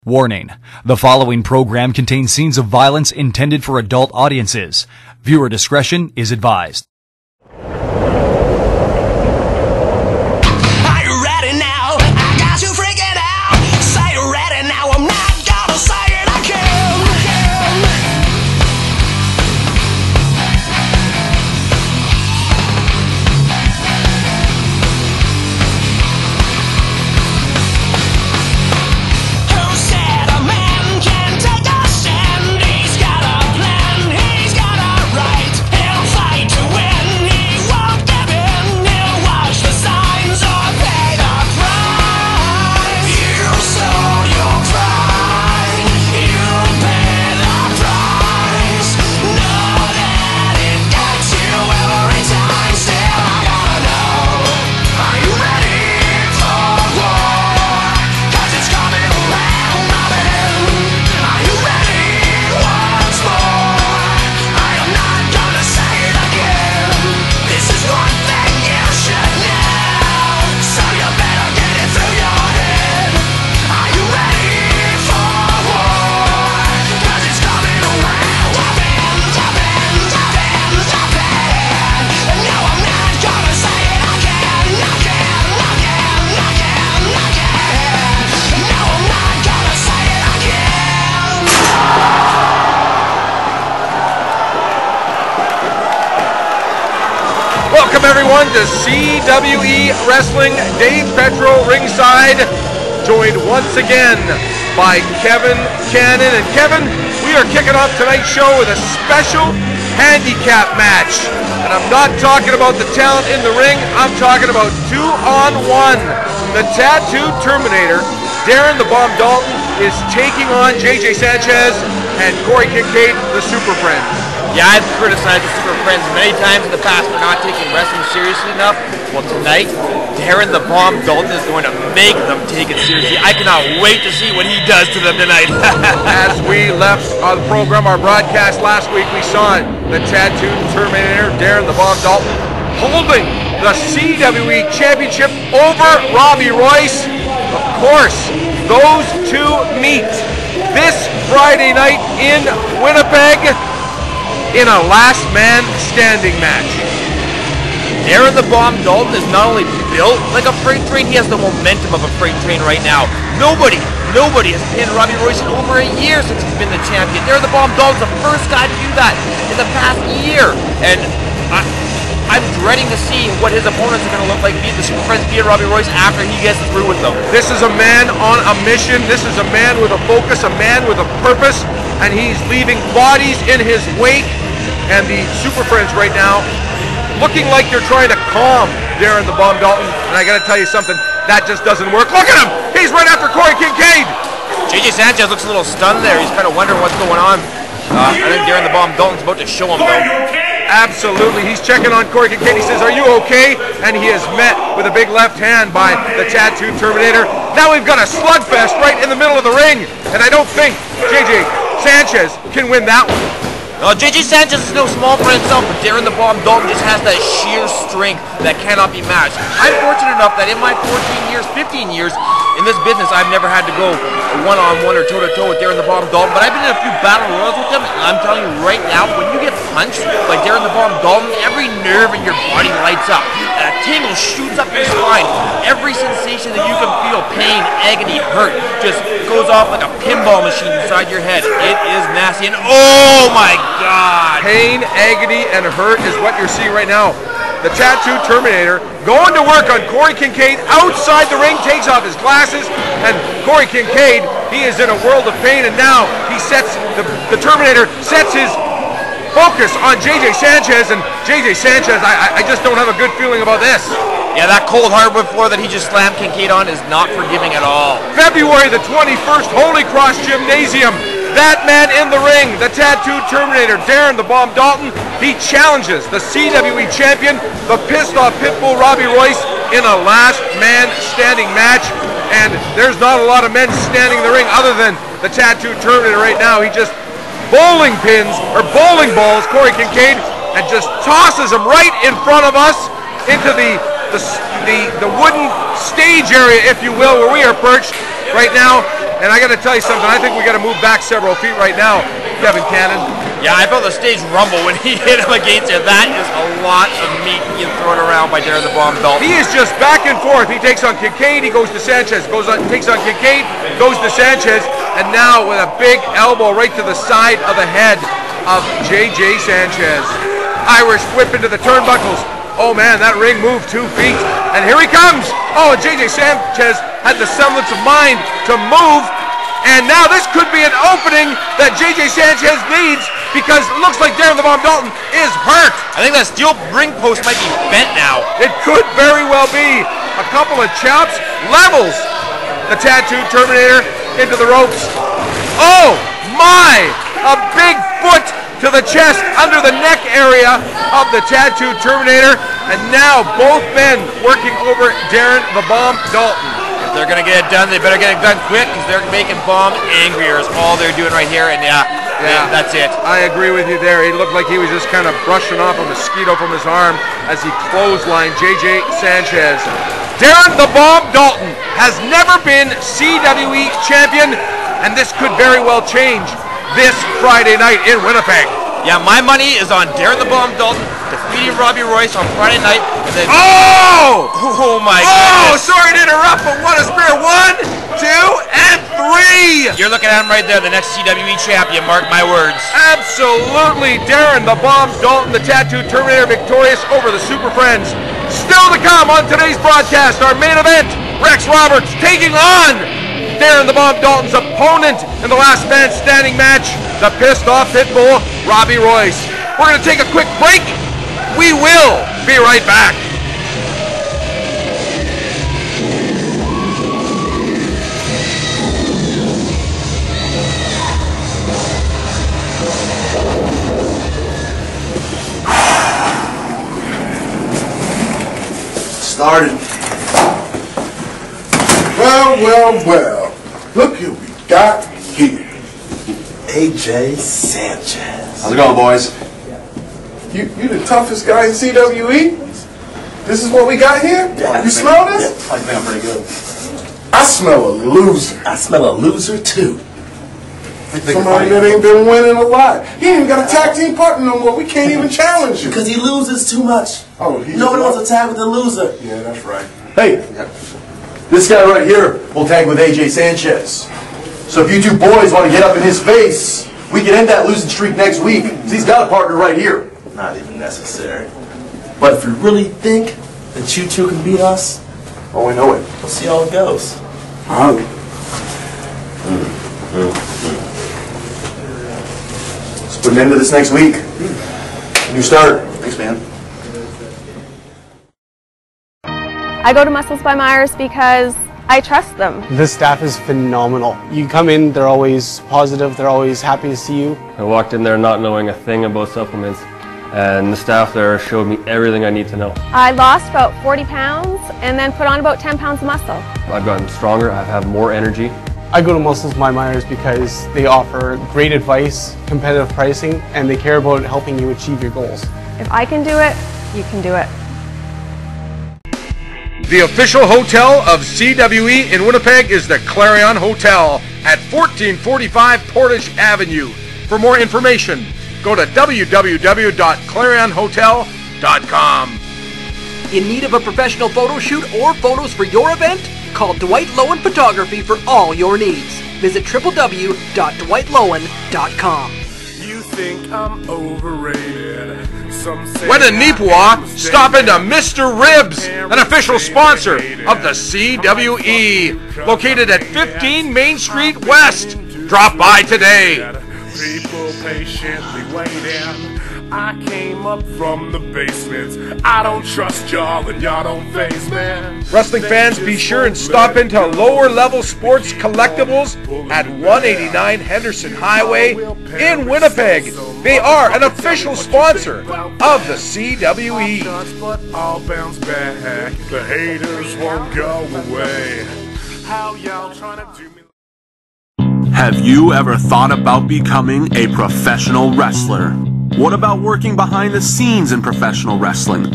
Warning: the following program contains scenes of violence intended for adult audiences. Viewer discretion is advised. Are you ready now? I got you freaking out. Say you're ready now. I'm not gonna say it again. Who said a man can take a stand? He's got a plan, he's got a right. He'll fight to win, he won't give in. He'll watch the signs or pay the price. You sold your pride, you'll pay the price. Know that it gets you every time. Still I gotta know, are you ready for war? 'Cause it's coming around my bend. Are you ready once more? I am not gonna say it again. This is one thing you should know, so you better get it through your head. Are you ready for war? 'Cause it's coming around my bend, the bend, the bend, the bend. No, I'm not gonna say it again, again, again, again, again. No, I'm not gonna say it again. Welcome everyone to CWE Wrestling. Dave Petro ringside, joined once again by Kevin Cannon. And Kevin, we are kicking off tonight's show with a special handicap match. And I'm not talking about the talent in the ring, I'm talking about 2-on-1. The Tattoo Terminator, Darren the Bomb Dalton, is taking on JJ Sanchez and Corey Kincaid, the Super Friends. Yeah, I've criticized the Super Friends many times in the past for not taking wrestling seriously enough. Well, tonight, Darren the Bomb Dalton is going to make them take it seriously. I cannot wait to see what he does to them tonight. As we left the program, our broadcast last week, we saw the Tattoo Terminator, Darren the Bomb Dalton, holding the CWE Championship over Robbie Royce. Of course, those two meet this Friday night in Winnipeg in a last man standing match. Darren the Bomb Dalton is not only built like a freight train, he has the momentum of a freight train right now. Nobody has pinned Robbie Royce in over a year since he's been the champion. Darren the Bomb Dalton's the first guy to do that in the past year. And I'm dreading to see what his opponents are going to look like, beat the Super Friends, beat Robbie Royce after he gets through with them. This is a man on a mission. This is a man with a focus, a man with a purpose, and he's leaving bodies in his wake. And the Super Friends right now looking like they're trying to calm Darren the Bomb Dalton. And I got to tell you something, that just doesn't work. Look at him! He's right after Corey Kincaid! JJ Sanchez looks a little stunned there. He's kind of wondering what's going on. I think Darren the Bomb Dalton's about to show him, though. Absolutely. He's checking on Corey Kincaid. He says, "Are you okay?" And he is met with a big left hand by the Tattoo Terminator. Now we've got a slugfest right in the middle of the ring. And I don't think JJ Sanchez can win that one. No, JJ Sanchez is no small for himself, but Darren the Bomb Dalton just has that sheer strength that cannot be matched. I'm fortunate enough that in my 15 years in this business, I've never had to go one-on-one or toe-to-toe with Darren the Bomb Dalton, but I've been in a few battle royals with him, and I'm telling you right now, when you get punched like Darren the Bomb Dalton, every nerve in your body lights up, and a tingle shoots up your spine. Every sensation that you can feel, pain, agony, hurt, just goes off like a pinball machine inside your head. It is nasty, and oh my God! Pain, agony, and hurt is what you're seeing right now. The Tattoo Terminator going to work on Corey Kincaid outside the ring, takes off his glasses, and Corey Kincaid, he is in a world of pain, and now he sets, the Terminator sets his focus on JJ Sanchez, and JJ Sanchez, I just don't have a good feeling about this. Yeah, that cold hardwood floor that he just slammed Kincaid on is not forgiving at all. February the 21st, Holy Cross Gymnasium. That man in the ring, the Tattoo Terminator, Darren the Bomb Dalton, he challenges the CWE champion, the pissed off Pitbull Robbie Royce, in a last man standing match. And there's not a lot of men standing in the ring other than the Tattoo Terminator right now. He just bowling pins, or bowling balls, Corey Kincaid, and just tosses him right in front of us into the wooden stage area, if you will, where we are perched right now. And I got to tell you something. I think we got to move back several feet right now, Kevin Cannon. Yeah, I felt the stage rumble when he hit him against it. That is a lot of meat being thrown around by Darren the Bomb Dalton. He is just back and forth. He takes on Kincaid, he goes to Sanchez, takes on Kincaid, goes to Sanchez, and now with a big elbow right to the side of the head of J.J. Sanchez. Irish whip into the turnbuckles. Oh man, that ring moved 2 feet. And here he comes. Oh, and J.J. Sanchez had the semblance of mind to move. And now this could be an opening that J.J. Sanchez needs, because it looks like Darren the Bomb Dalton is hurt. I think that steel ring post might be bent now. It could very well be. A couple of chops levels the Tattooed Terminator into the ropes. Oh my! A big foot to the chest, under the neck area of the Tattooed Terminator. And now both men working over Darren the Bomb Dalton. If they're going to get it done, they better get it done quick, because they're making Bomb angrier is all they're doing right here. And yeah, that's it. I agree with you there. He looked like he was just kind of brushing off a mosquito from his arm as he clotheslined J.J. Sanchez. Darren the Bomb Dalton has never been CWE champion, and this could very well change this Friday night in Winnipeg. Yeah, my money is on Darren the Bomb Dalton defeating Robbie Royce on Friday night. And then oh my goodness. Sorry to interrupt, but what a spear. 1, 2, and 3. You're looking at him right there, the next CWE champion, mark my words. Absolutely. Darren the Bomb Dalton, the Tattooed Terminator, victorious over the Super Friends. Still to come on today's broadcast, our main event, Rex Roberts taking on Darren the Bomb Dalton's opponent in the last man standing match, the pissed off Pitbull, Robbie Royce. We're going to take a quick break. We will be right back. Started. Well. Look who we got here. AJ Sanchez. How's it going, boys? You the toughest guy in CWE? This is what we got here? Yeah, you smell this? Yeah, I think I'm pretty good. I smell a loser. I smell a loser, too. Somebody that ain't been winning a lot. He ain't even got a tag team partner no more. We can't even challenge you. Because he loses too much. Oh, nobody wants to tag with the loser. Yeah, that's right. Hey, this guy right here will tag with AJ Sanchez. So if you two boys want to get up in his face, we can end that losing streak next week. Because he's got a partner right here. Not even necessary. But if you really think that you two can beat us, oh, I know it. We'll see how it goes. Let's put an end to this next week. New start. Thanks, man. I go to Muscles by Myers because I trust them. The staff is phenomenal. You come in, they're always positive, they're always happy to see you. I walked in there not knowing a thing about supplements, and the staff there showed me everything I need to know. I lost about 40 pounds and then put on about 10 pounds of muscle. I've gotten stronger, I have more energy. I go to Muscles by Myers because they offer great advice, competitive pricing, and they care about helping you achieve your goals. If I can do it, you can do it. The official hotel of CWE in Winnipeg is the Clarion Hotel at 1445 Portage Avenue. For more information, go to www.clarionhotel.com. In need of a professional photo shoot or photos for your event? Call Dwight Lowen Photography for all your needs. Visit www.dwightlowen.com. You think I'm overrated? When in Nipawin, stop into Mr. Ribs, an official sponsor of the CWE, located at 15 Main Street West. Drop by today. People patiently waiting. I came up from the basement. I don't trust y'all and y'all don't face me. Wrestling fans, be sure and stop into Lower Level Sports Collectibles at 189 Henderson Highway in Winnipeg. They are an official sponsor of the CWE. But I'll bounce back. The haters won't go away. How y'all trying to do me? Have you ever thought about becoming a professional wrestler? What about working behind the scenes in professional wrestling?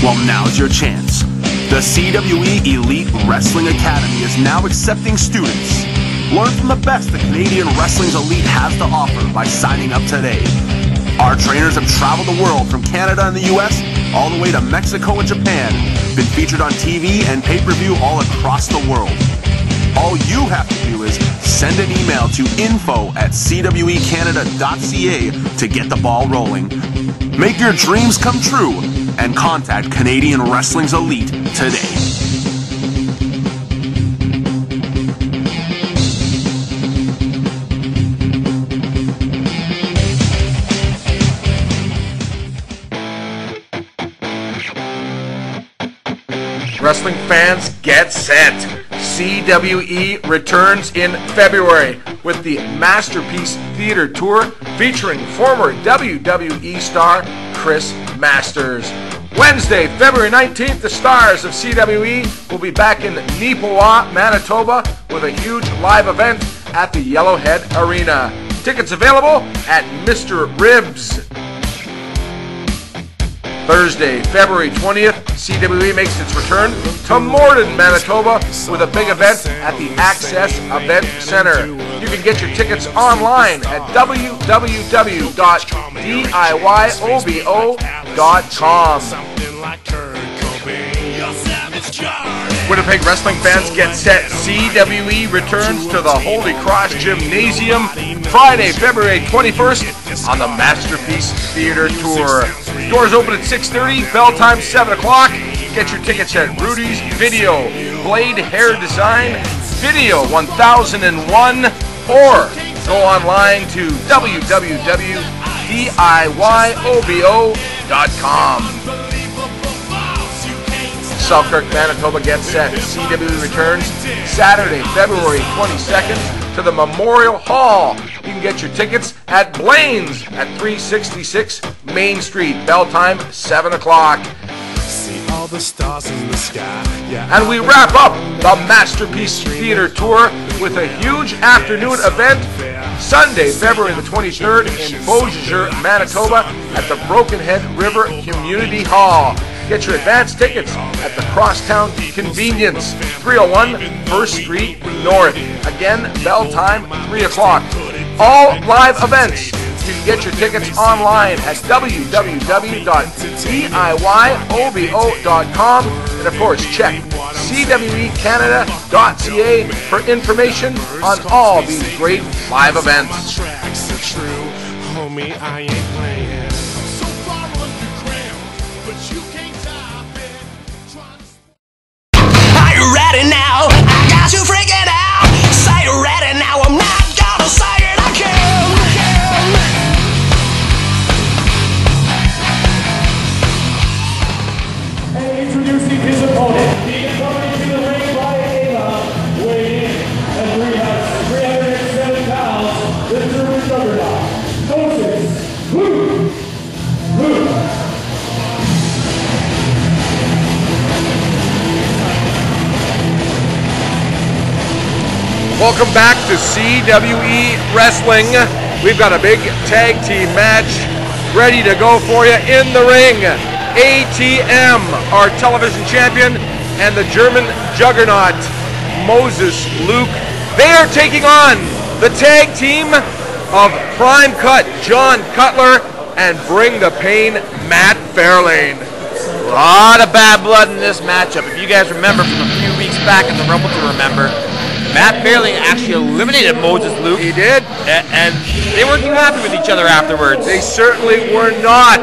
Well, now's your chance. The CWE Elite Wrestling Academy is now accepting students. Learn from the best that Canadian Wrestling's Elite has to offer by signing up today. Our trainers have traveled the world from Canada and the US all the way to Mexico and Japan, been featured on TV and pay-per-view all across the world. All you have to do is send an email to info@cwecanada.ca to get the ball rolling. Make your dreams come true and contact Canadian Wrestling's Elite today. Wrestling fans, get set. CWE returns in February with the Masterpiece Theater Tour featuring former WWE star Chris Masters. Wednesday, February 19th, the stars of CWE will be back in Neepawa, Manitoba with a huge live event at the Yellowhead Arena. Tickets available at Mr. Ribs. Thursday, February 20th, CWE makes its return to Morden, Manitoba with a big event at the Access Event Center. You can get your tickets online at www.diyobo.com. Winnipeg wrestling fans, get set. CWE returns to the Holy Cross Gymnasium Friday, February 21st on the Masterpiece Theater Tour. Doors open at 6:30, bell time 7 o'clock. Get your tickets at Rudy's Video, Blade Hair Design, Video 1001, or go online to www.diyobo.com. Selkirk, Manitoba, get set. CWE returns Saturday, February 22nd to the Memorial Hall. You can get your tickets at Blaine's at 366 Main Street. Bell time 7 o'clock. All the stars in the sky. And we wrap up the Masterpiece Theater Tour with a huge afternoon event Sunday, February the 23rd in Beausejour, Manitoba at the Broken Head River Community Hall. Get your advance tickets at the Crosstown Convenience, 301 1st Street North. Again, bell time 3 o'clock. All live events. You can get your tickets online at www.diyobo.com, and of course check cwecanada.ca for information on all these great live events. Homie, I ain't playing. Are you ready now? I got you freaking out. Say you're ready now. I'm not gonna say it again. And introducing his opponent, he's coming to the ring by Ayla, weighing in at 307 pounds, the German juggernaut, Moses Luke. Welcome back to CWE Wrestling. We've got a big tag team match ready to go for you in the ring. ATM, our television champion, and the German juggernaut, Moses Luke. They are taking on the tag team of Prime Cut, John Cutler, and Bring the Pain, Matt Fairlane. A lot of bad blood in this matchup. If you guys remember from a few weeks back in the Rumble to Remember, Matt Fairlane actually eliminated Moses Luke. He did. And they weren't too happy with each other afterwards. They certainly were not.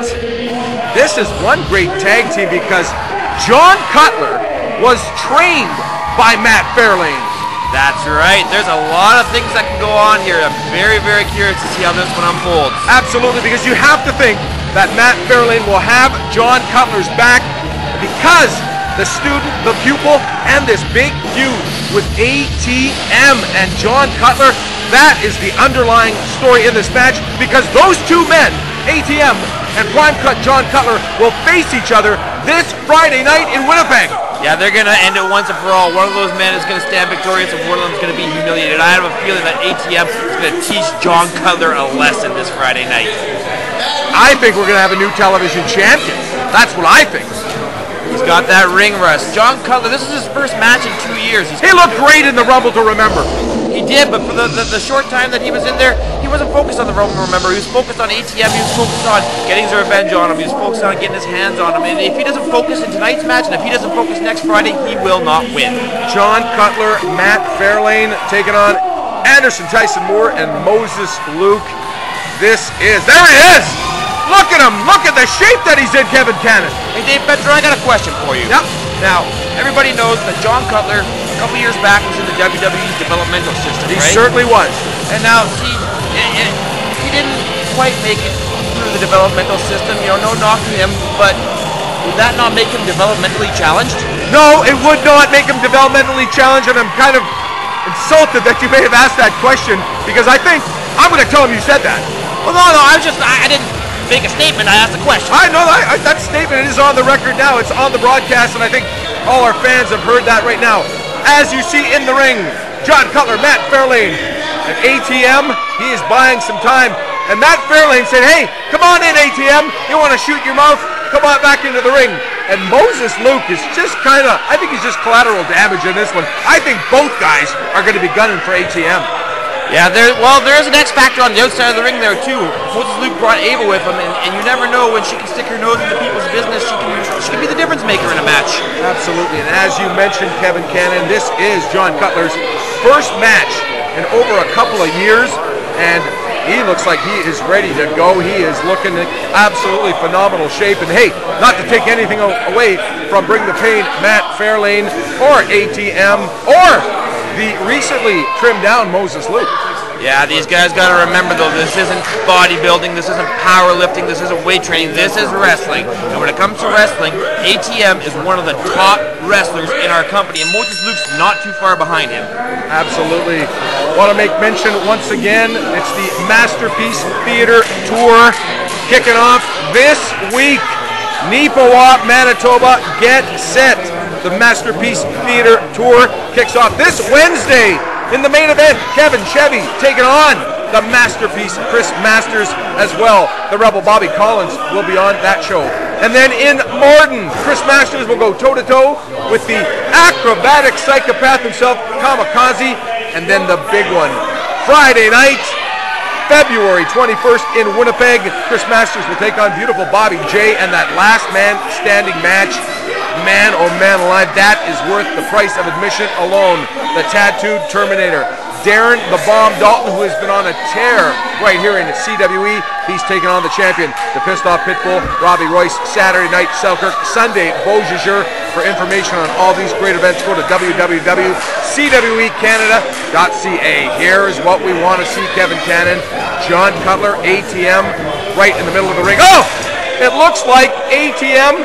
This is one great tag team because John Cutler was trained by Matt Fairlane. That's right. There's a lot of things that can go on here. I'm very, very curious to see how this one unfolds. Absolutely, because you have to think that Matt Fairlane will have John Cutler's back because the student, the pupil, and this big feud with ATM and John Cutler, that is the underlying story in this match, because those two men, ATM and Prime Cut John Cutler, will face each other this Friday night in Winnipeg. Yeah, they're going to end it once and for all. One of those men is going to stand victorious and one of them is going to be humiliated. I have a feeling that ATM is going to teach John Cutler a lesson this Friday night. I think we're going to have a new television champion. That's what I think. He's got that ring rust. John Cutler, this is his first match in 2 years. He looked great in the Rumble to Remember. He did, but for the short time that he was in there, he wasn't focused on the Roman, remember. He was focused on ATM, he was focused on getting his revenge on him, he was focused on getting his hands on him, and if he doesn't focus in tonight's match, and if he doesn't focus next Friday, he will not win. John Cutler, Matt Fairlane taking on Anderson Tyson Moore and Moses Luke. There he is! Look at him! Look at the shape that he's in, Kevin Cannon. Hey, Dave Petro, I got a question for you. Yep. Now, everybody knows that John Cutler, a couple years back, was in the WWE developmental system, He right? certainly was. And now, see, he didn't quite make it through the developmental system, you know, no knock to him, but would that not make him developmentally challenged? No, it would not make him developmentally challenged, and I'm kind of insulted that you may have asked that question, because I'm going to tell him you said that. Well, no, I didn't make a statement, I asked a question. I know, that statement is on the record now, it's on the broadcast, and I think all our fans have heard that right now. As you see in the ring, John Cutler, Matt Fairlane, at ATM, he is buying some time, and Matt Fairlane said, hey, come on in ATM, you want to shoot your mouth? Come on back into the ring. And Moses Luke is just I think he's just collateral damage in this one. I think both guys are going to be gunning for ATM. Yeah, there's an X factor on the outside of the ring there too. Moses Luke brought Ava with him, and you never know when she can stick her nose into people's business. She can be the difference maker in a match. Absolutely, and as you mentioned, Kevin Cannon, this is John Cutler's first match in over a couple of years, and he looks like he is ready to go. He is looking in absolutely phenomenal shape, and hey, not to take anything away from Bring the Pain, Matt Fairlane, or ATM, or the recently trimmed down Moses Luke. Yeah, these guys got to remember though, this isn't bodybuilding, this isn't powerlifting, this isn't weight training, this is wrestling. And when it comes to wrestling, ATM is one of the top wrestlers in our company, and Moses Luke's not too far behind him. Absolutely. Want to make mention once again, it's the Masterpiece Theater Tour kicking off this week. Neepawa, Manitoba, get set. The Masterpiece Theater Tour kicks off this Wednesday. In the main event, Kevin Chevy taking on the Masterpiece Chris Masters as well. The Rebel Bobby Collins will be on that show. And then in Morden, Chris Masters will go toe-to-toe with the acrobatic psychopath himself, Kamikaze. And then the big one, Friday night, February 21st in Winnipeg, Chris Masters will take on beautiful Bobby J, and that last man standing match, man oh man alive, that is worth the price of admission alone. The Tattooed Terminator, Darren the Bomb Dalton, who has been on a tear right here in the CWE. He's taking on the champion, the Pissed Off Pitbull, Robbie Royce. Saturday night, Selkirk. Sunday, Beaujeu. For information on all these great events, go to www.cwecanada.ca. Here is what we want to see, Kevin Cannon. John Cutler, ATM, right in the middle of the ring. Oh! It looks like ATM,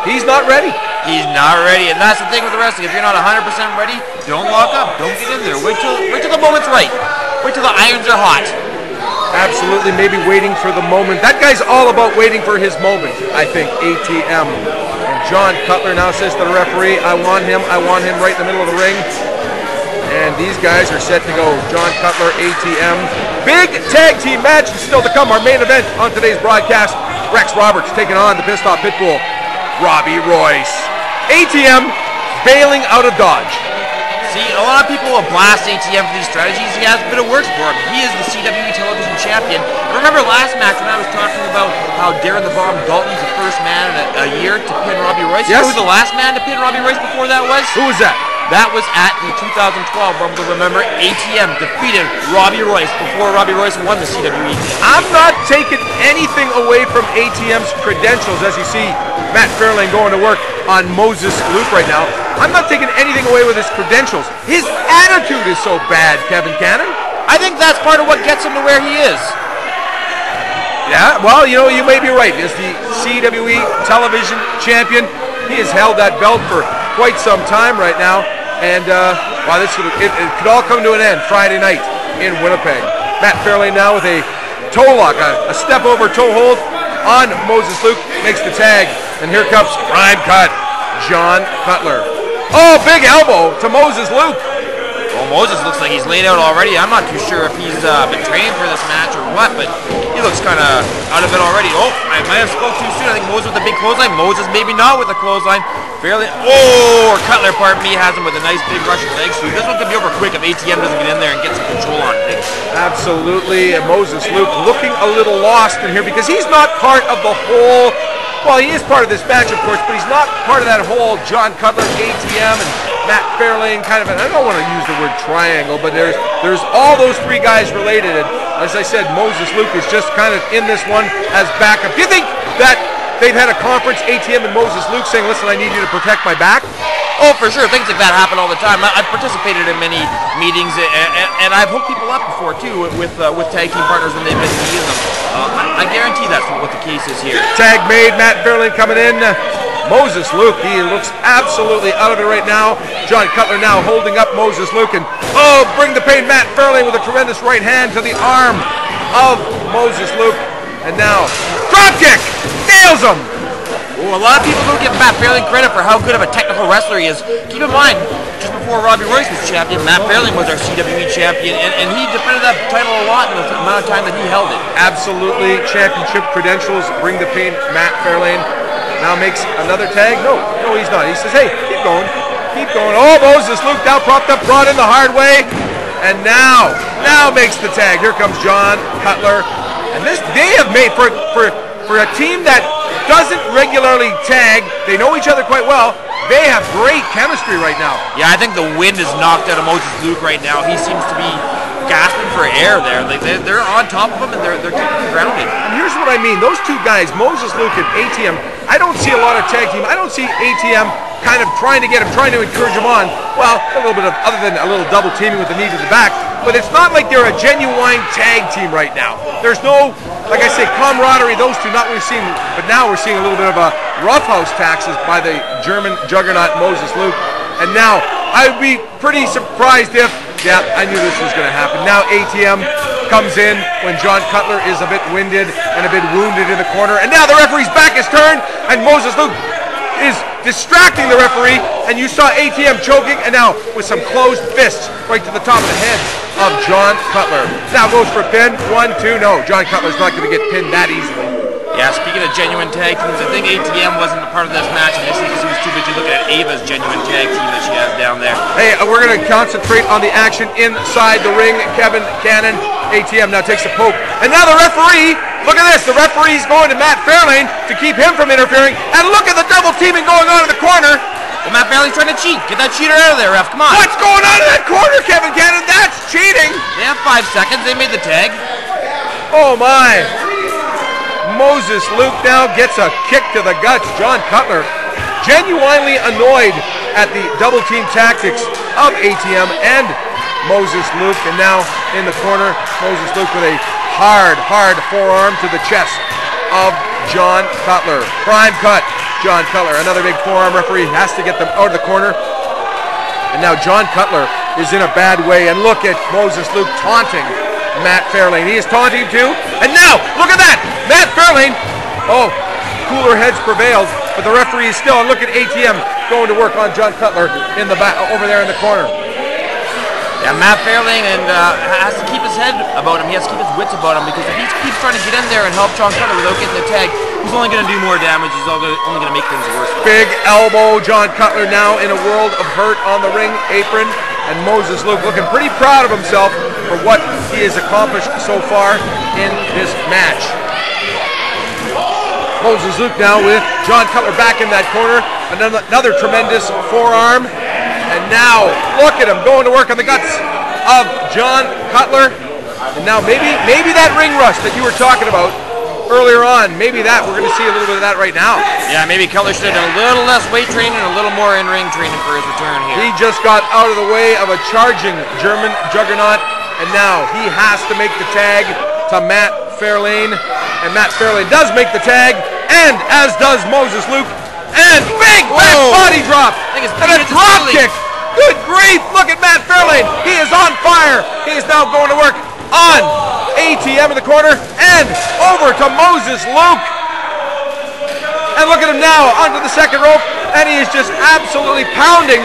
he's not ready. He's not ready, and that's the thing with the wrestling. If you're not 100% ready, don't lock up. Don't get in there. Wait till the moment's right. Wait till the irons are hot. Absolutely, maybe waiting for the moment. That guy's all about waiting for his moment, I think, ATM. And John Cutler now says to the referee, I want him right in the middle of the ring. And these guys are set to go. John Cutler, ATM. Big tag team match is still to come. Our main event on today's broadcast, Rex Roberts taking on the Pissed Off Pitbull, Robbie Royce. ATM bailing out of Dodge. See, a lot of people will blast ATM for these strategies. He has a bit of work for him. He is the CWE television champion. Remember last match when I was talking about how Darren the Bomb Dalton's the first man in a year to pin Robbie Royce? Yes. Who was the last man to pin Robbie Royce before that was? Who was that? That was at the 2012 Rumble. Remember, ATM defeated Robbie Royce before Robbie Royce won the CWE. I'm not taking anything away from ATM's credentials, as you see Matt Fairlane going to work on Moses Luke right now. I'm not taking anything away with his credentials. His attitude is so bad, Kevin Cannon. I think that's part of what gets him to where he is. Yeah, well, you know, you may be right. As the CWE television champion, he has held that belt for quite some time right now. And, wow, it could all come to an end Friday night in Winnipeg. Matt Fairlane now with a toe lock, a step over toe hold on Moses Luke, makes the tag. And here comes prime cut, John Cutler. Oh, big elbow to Moses Luke. Well, Moses looks like he's laid out already. I'm not too sure if he's been training for this match or what, but he looks kind of out of it already. Oh, I might have spoke too soon. I think Moses with the big clothesline. Moses maybe not with the clothesline. Fairly. Oh, or Cutler, pardon me, has him with a nice big Russian leg sweep. This one could be over quick if ATM doesn't get in there and get some control on things. Absolutely. And Moses Luke looking a little lost in here because he's not part of the whole. Well, he is part of this match, of course, but he's not part of that whole John Cutler, ATM, and Matt Fairlane kind of. I don't want to use the word triangle, but there's all those three guys related. And as I said, Moses Luke is just kind of in this one as backup. Do you think that they've had a conference, ATM and Moses Luke, saying, "Listen, I need you to protect my back"? Oh, for sure. Things like that happen all the time. I've participated in many meetings, and I've hooked people up before, too, with tag team partners when they've been needing them. I guarantee that's what the case is here. Tag made, Matt Fairlane coming in. Moses Luke, he looks absolutely out of it right now. John Cutler now holding up Moses Luke, and oh, bring the pain, Matt Fairlane with a tremendous right hand to the arm of Moses Luke. And now, drop kick! Nails him! Oh, a lot of people don't give Matt Fairlane credit for how good of a technical wrestler he is. Keep in mind, just before Robbie Royce was champion, Matt Fairlane was our CWE champion, and he defended that title a lot in the amount of time that he held it. Absolutely, championship credentials, bring the pain, Matt Fairlane. Now makes another tag. No, he's not. He says, hey, keep going. Keep going. Oh, Moses Luke now propped up, brought in the hard way. And now makes the tag. Here comes John Cutler. And this, they have made, for a team that doesn't regularly tag, they know each other quite well, they have great chemistry right now. Yeah, I think the wind is knocked out of Moses Luke right now. He seems to be gasping for air there. They're on top of him, and they're keeping him grounded. And here's what I mean. Those two guys, Moses Luke and ATM, I don't see a lot of tag team. I don't see ATM kind of trying to get him, trying to encourage him on. Well, a little bit of, other than a little double teaming with the knee to the back, but it's not like they're a genuine tag team right now. There's no, like I say, camaraderie, those two, not what we've seen, but now we're seeing a little bit of a roughhouse taxes by the German juggernaut Moses Luke. And now, I would be pretty surprised if, yeah, I knew this was going to happen. Now ATM comes in when John Cutler is a bit winded and a bit wounded in the corner. And now the referee's back is turned, and Moses Luke is distracting the referee, and you saw ATM choking, and now with some closed fists right to the top of the head of John Cutler. Now goes for a pin. 1, 2, no. John Cutler's not going to get pinned that easily. Yeah, speaking of genuine tag teams, I think ATM wasn't a part of this match initially because he was too busy looking at Ava's genuine tag team that she has down there. Hey, we're going to concentrate on the action inside the ring. Kevin Cannon, ATM now takes a poke. And now the referee, look at this, the referee's going to Matt Fairlane to keep him from interfering. And look at the double teaming going on in the corner. Well, Matt Fairlane's trying to cheat. Get that cheater out of there, ref. Come on. What's going on in that corner, Kevin Cannon? That's cheating. They have 5 seconds. They made the tag. Oh, my. Moses Luke now gets a kick to the guts. John Cutler genuinely annoyed at the double team tactics of ATM and Moses Luke. And now in the corner, Moses Luke with a hard forearm to the chest of John Cutler. Prime cut, John Cutler. Another big forearm. Referee has to get them out of the corner. And now John Cutler is in a bad way. And look at Moses Luke taunting Matt Fairlane. He is taunting him too. And now, look at that! Matt Fairlane, oh, cooler heads prevailed, but the referee is still, and look at ATM going to work on John Cutler in the back, over there in the corner. Yeah, Matt Fairlane has to keep his head about him. He has to keep his wits about him, because if he keeps trying to get in there and help John Cutler without getting the tag, he's only going to do more damage. He's only going to make things worse. Big elbow, John Cutler now in a world of hurt on the ring apron. And Moses Luke looking pretty proud of himself for what he has accomplished so far in this match. Moses Luke now with John Cutler back in that corner. Another tremendous forearm. And now, look at him going to work on the guts of John Cutler. And now maybe that ring rust that you were talking about earlier on, maybe that, we're going to see a little bit of that right now. Yeah, maybe Cutler should have done a little less weight training and a little more in-ring training for his return here. He just got out of the way of a charging German juggernaut, and now he has to make the tag to Matt Fairlane. And Matt Fairlane does make the tag, and as does Moses Luke. And big back body drop, and a drop kick. Good grief, look at Matt Fairlane. He is on fire. He is now going to work on ATM in the corner, and over to Moses Luke. And look at him now onto the second rope, and he is just absolutely pounding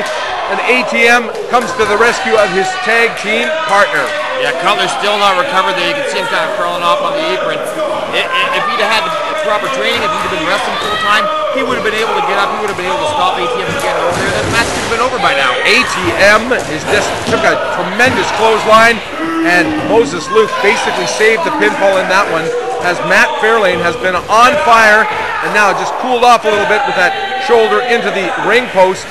and ATM comes to the rescue of his tag team partner. Yeah, Cutler's still not recovered there. You can see him kind of crawling off on the apron. If he'd have had the proper training, if he'd have been wrestling full time, he would have been able to get up. He would have been able to stop ATM from getting over there. That match could have been over by now. ATM took a tremendous clothesline, and Moses Luke basically saved the pinfall in that one, as Matt Fairlane has been on fire and now just cooled off a little bit with that shoulder into the ring post.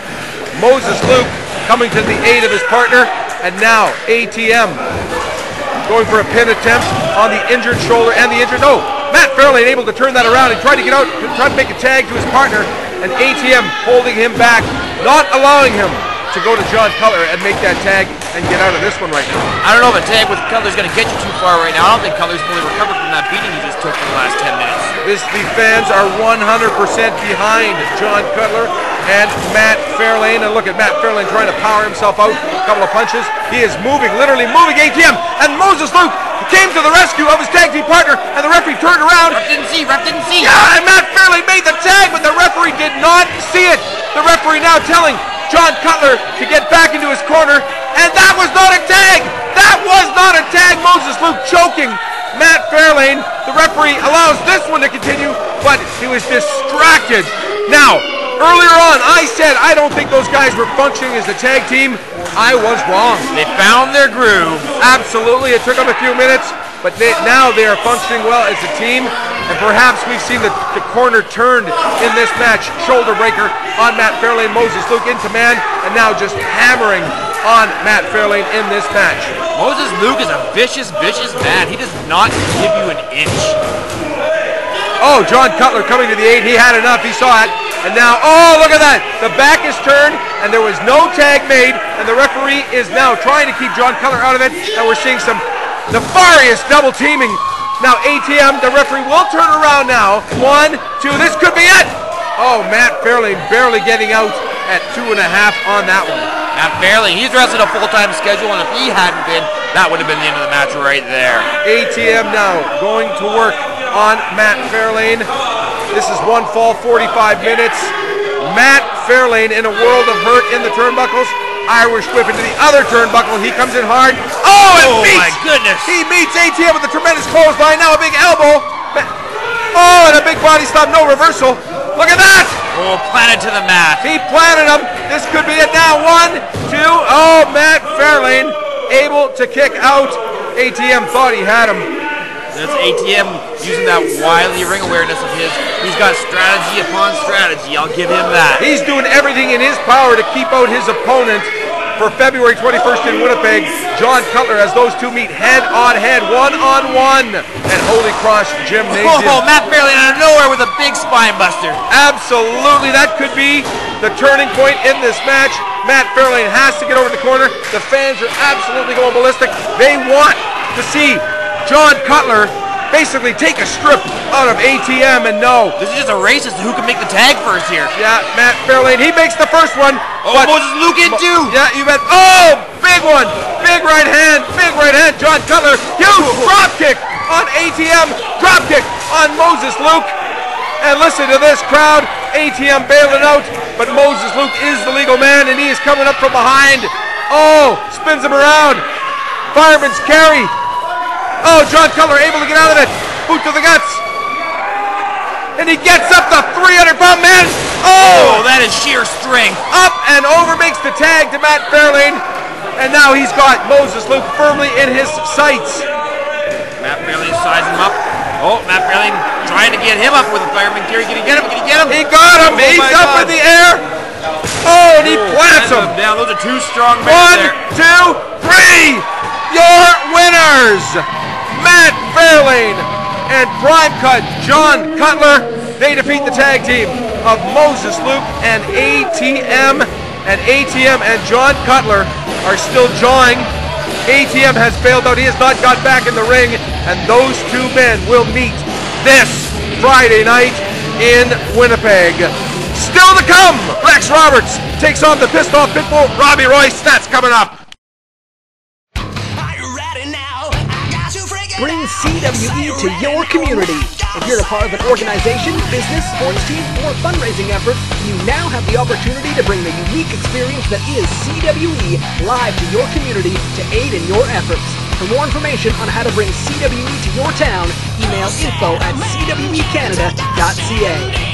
Moses Luke coming to the aid of his partner, and now ATM going for a pin attempt on the injured shoulder and the injured, no, Matt Fairlane able to turn that around and try to get out, try to make a tag to his partner, and ATM holding him back, not allowing him to go to John Cutler and make that tag and get out of this one right now. I don't know if a tag with Cutler's going to get you too far right now. I don't think Cutler's fully recovered from that beating he just took for the last 10 minutes. The fans are 100% behind John Cutler and Matt Fairlane. And look at Matt Fairlane trying to power himself out. A couple of punches. He is moving, literally moving ATM. And Moses Luke came to the rescue of his tag team partner, and the referee turned around. Ref didn't see. Yeah, and Matt Fairlane made the tag, but the referee did not see it. The referee now telling John Cutler to get back into his corner, and that was not a tag! That was not a tag! Moses Luke choking Matt Fairlane. The referee allows this one to continue, but he was distracted. Now, earlier on, I said I don't think those guys were functioning as a tag team. I was wrong. They found their groove. Absolutely, it took them a few minutes, but now they are functioning well as a team. And perhaps we've seen the corner turned in this match. Shoulder breaker on Matt Fairlane. Moses Luke in command, and now just hammering on Matt Fairlane in this match. Moses Luke is a vicious, vicious man. He does not give you an inch. Oh, John Cutler coming to the aid. He had enough. He saw it. And now, oh, look at that. The back is turned, and there was no tag made, and the referee is now trying to keep John Cutler out of it, and we're seeing some nefarious double teaming. Now ATM, the referee will turn around now. 1, 2, this could be it! Oh, Matt Fairlane barely getting out at 2.5 on that one. Matt Fairlane, he's wrestled a full-time schedule, and if he hadn't been, that would have been the end of the match right there. ATM now going to work on Matt Fairlane. This is one fall, 45 minutes. Matt Fairlane in a world of hurt in the turnbuckles. Irish whip into the other turnbuckle. He comes in hard. Oh, my goodness. He meets ATM with a tremendous clothesline. Now a big elbow. Oh, and a big body slam. No reversal. Look at that. Oh, planted to the mat. He planted him. This could be it now. 1, 2. Oh, Matt Fairlane able to kick out. ATM thought he had him. That's ATM using that wily ring awareness of his. He's got strategy upon strategy. I'll give him that. He's doing everything in his power to keep out his opponent for February 21st in Winnipeg. John Cutler, as those two meet head-on-head, one-on-one at Holy Cross Gymnasium. Oh, Matt Fairlane out of nowhere with a big spine buster. Absolutely, that could be the turning point in this match. Matt Fairlane has to get over the corner. The fans are absolutely going ballistic. They want to see John Cutler basically take a strip out of ATM, and no. This is just a race as to who can make the tag first here. Yeah, Matt Fairlane, he makes the first one. Oh, Moses Luke in too. Yeah, you bet. Oh, big one. Big right hand. Big right hand. John Cutler, huge drop kick on ATM. Drop kick on Moses Luke. And listen to this crowd. ATM bailing out, but Moses Luke is the legal man, and he is coming up from behind. Oh, spins him around. Fireman's carry. Oh, John Cutler able to get out of it. Boot to the guts. And he gets up the 300-pound man. Oh, that is sheer strength. Up and over, makes the tag to Matt Fairlane. And now he's got Moses Luke firmly in his sights. Matt Fairlane sizes him up. Oh, Matt Fairlane trying to get him up with a fireman carry. Can he get him? Can he get him? He got him. He's up in the air. Oh, and he plants him. Down. Those are two strong men there. 1, 2, 3. Your winners, Matt Fairlane and Prime Cut John Cutler. They defeat the tag team of Moses Luke and ATM. And ATM and John Cutler are still jawing. ATM has bailed out. He has not got back in the ring. And those two men will meet this Friday night in Winnipeg. Still to come, Rex Roberts takes on the pissed off Pitbull, Robbie Royce. That's coming up. Are you ready now? I got you freaking Bring CWE to your community. If you're a part of an organization, business, sports team, or fundraising effort, you now have the opportunity to bring the unique experience that is CWE live to your community to aid in your efforts. For more information on how to bring CWE to your town, email info@cwecanada.ca.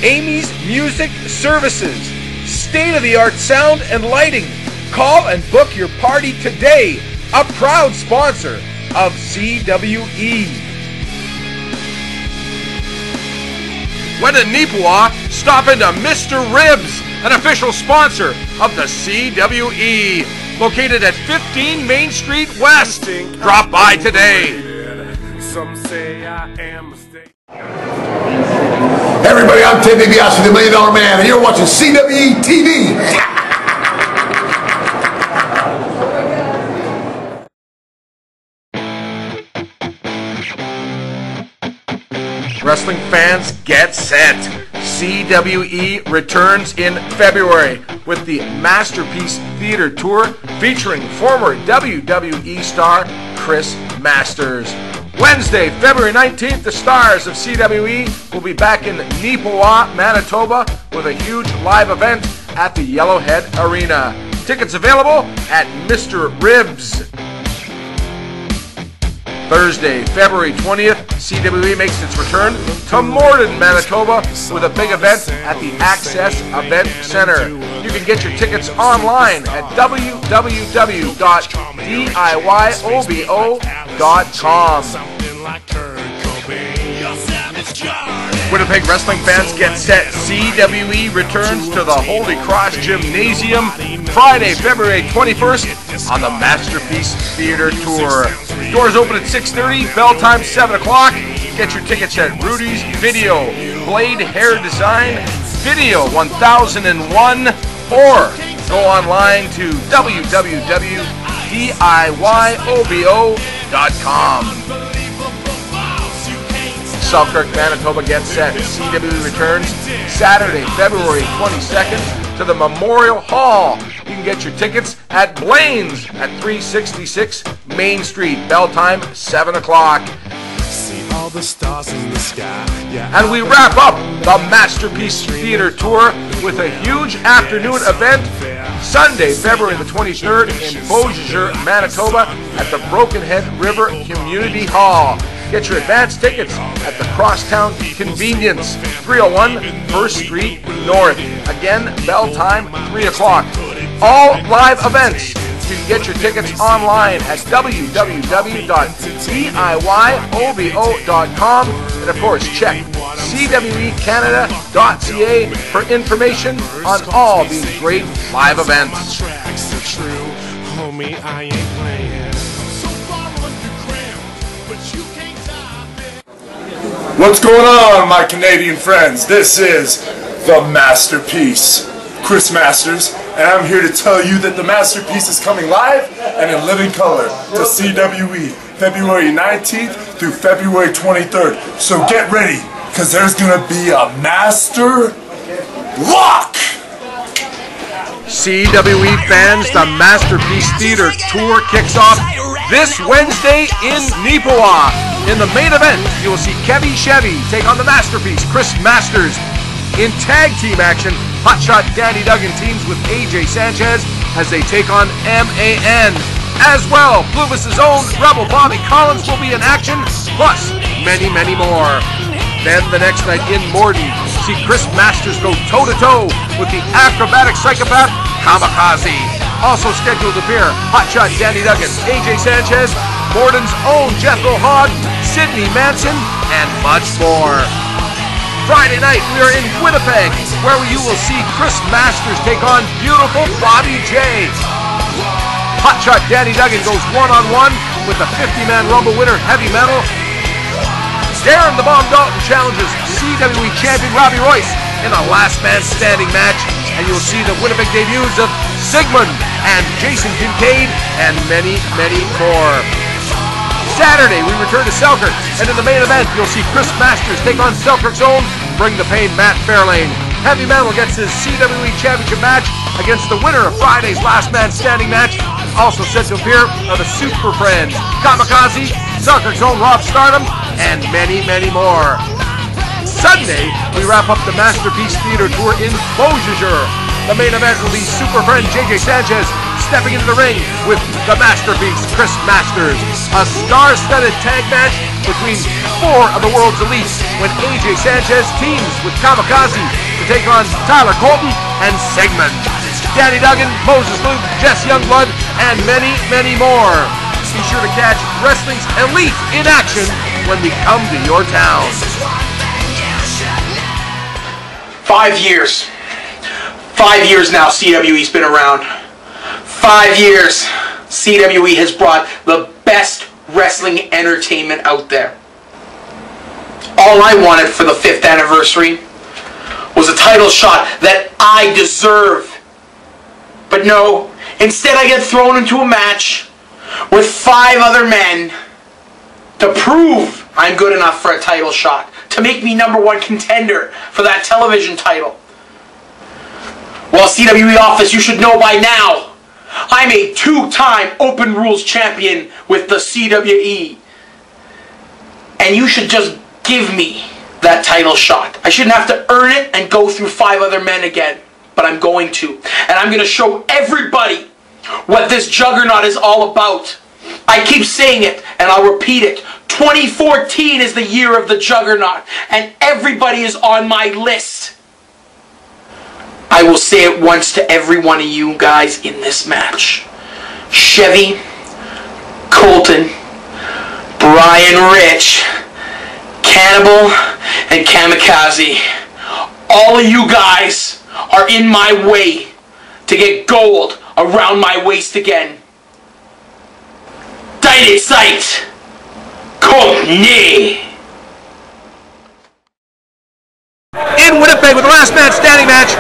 Amy's Music Services, state-of-the-art sound and lighting. Call and book your party today. A proud sponsor of CWE. When in Neepawa, stop into Mr. Ribs, an official sponsor of the CWE. Located at 15 Main Street West. Drop by today. Some say I am mistaken. Hey everybody, I'm Ted DiBiase, the $1 Million Man, and you're watching CWE TV. Wrestling fans, get set. CWE returns in February with the Masterpiece Theater Tour featuring former WWE star Chris Masters. Wednesday, February 19th, the stars of CWE will be back in Neepawa, Manitoba with a huge live event at the Yellowhead Arena. Tickets available at Mr. Ribs. Thursday, February 20th, CWE makes its return to Morden, Manitoba with a big event at the Access Event Center. You can get your tickets online at www.diyobo.com. Winnipeg wrestling fans, get set. CWE returns to the Holy Cross Gymnasium Friday, February 21st on the Masterpiece Theater Tour. Doors open at 6:30, bell time 7 o'clock. Get your tickets at Rudy's Video, Blade Hair Design, Video 1001, or go online to www.diyobo.com. Selkirk, Manitoba, gets set. CWE returns Saturday, February 22nd to the Memorial Hall. You can get your tickets at Blaine's at 366 Main Street. Bell time 7 o'clock. All the stars in the sky. And we wrap up the Masterpiece Theater Tour with a huge afternoon event Sunday, February the 23rd in Beausejour, Manitoba at the Broken Head River Community Hall. Get your advance tickets at the Crosstown Convenience, 301 1st Street North. Again, bell time 3 o'clock. All live events. You can get your tickets online at www.diyobo.com, and of course check cwecanada.ca for information on all these great live events. What's going on, my Canadian friends? This is the Masterpiece, Chris Masters, and I'm here to tell you that the Masterpiece is coming live and in living color to CWE February 19th through February 23rd. So get ready, because there's going to be a Master Lock! CWE fans, the Masterpiece Theater Tour kicks off this Wednesday in Neepawa. In the main event, you will see Kevy Chevy take on the Masterpiece, Chris Masters. In tag team action, Hotshot Danny Duggan teams with AJ Sanchez as they take on MAN. As well, Pluvis's own Rebel Bobby Collins will be in action, plus many, many more. Then the next night in Morden, see Chris Masters go toe-to-toe with the acrobatic psychopath Kamikaze. Also scheduled to appear Hotshot Danny Duggan, AJ Sanchez, Morden's own Jethro Hogg, Sydney Manson, and much more. Friday night, we are in Winnipeg, where you will see Chris Masters take on beautiful Bobby J. Hotshot Danny Duggan goes one-on-one with the 50-man Rumble winner, Heavy Metal. Darren the Bomb Dalton challenges CWE champion Robbie Royce in a last man standing match, and you'll see the Winnipeg debuts of Sigmund and Jason Kincaid and many, many more. Saturday, we return to Selkirk, and in the main event, you'll see Chris Masters take on Selkirk's own Bring the Pain Matt Fairlane. Heavy Metal gets his CWE Championship match against the winner of Friday's Last Man Standing match. Also set to appear are the Super Friends, Kamikaze, Selkirk's own Rob Stardom, and many, many more. Sunday, we wrap up the Masterpiece Theater Tour in Beausejour. The main event will be Super Friend JJ Sanchez stepping into the ring with the Masterpiece Chris Masters. A star-studded tag match between 4 of the world's elites when AJ Sanchez teams with Kamikaze to take on Tyler Colton and Sigmund. Danny Duggan, Moses Luke, Jess Youngblood, and many, many more. Be sure to catch wrestling's elite in action when we come to your town. 5 years. 5 years now CWE's been around. 5 years CWE has brought the best wrestling entertainment out there. All I wanted for the 5th anniversary was a title shot that I deserve. But no, instead I get thrown into a match with 5 other men to prove I'm good enough for a title shot, to make me #1 contender for that television title. Well, CWE office, you should know by now, I'm a 2-time Open Rules champion with the CWE. And you should just give me that title shot. I shouldn't have to earn it and go through 5 other men again. But I'm going to. And I'm going to show everybody what this juggernaut is all about. I keep saying it, and I'll repeat it. 2014 is the year of the juggernaut, and everybody is on my list. I will say it once to every one of you guys in this match. Chevy, Colton, Brian Rich, Cannibal, and Kamikaze. All of you guys are in my way to get gold around my waist again. Deine Zeit kommt nie. In Winnipeg with the Last Man Standing match.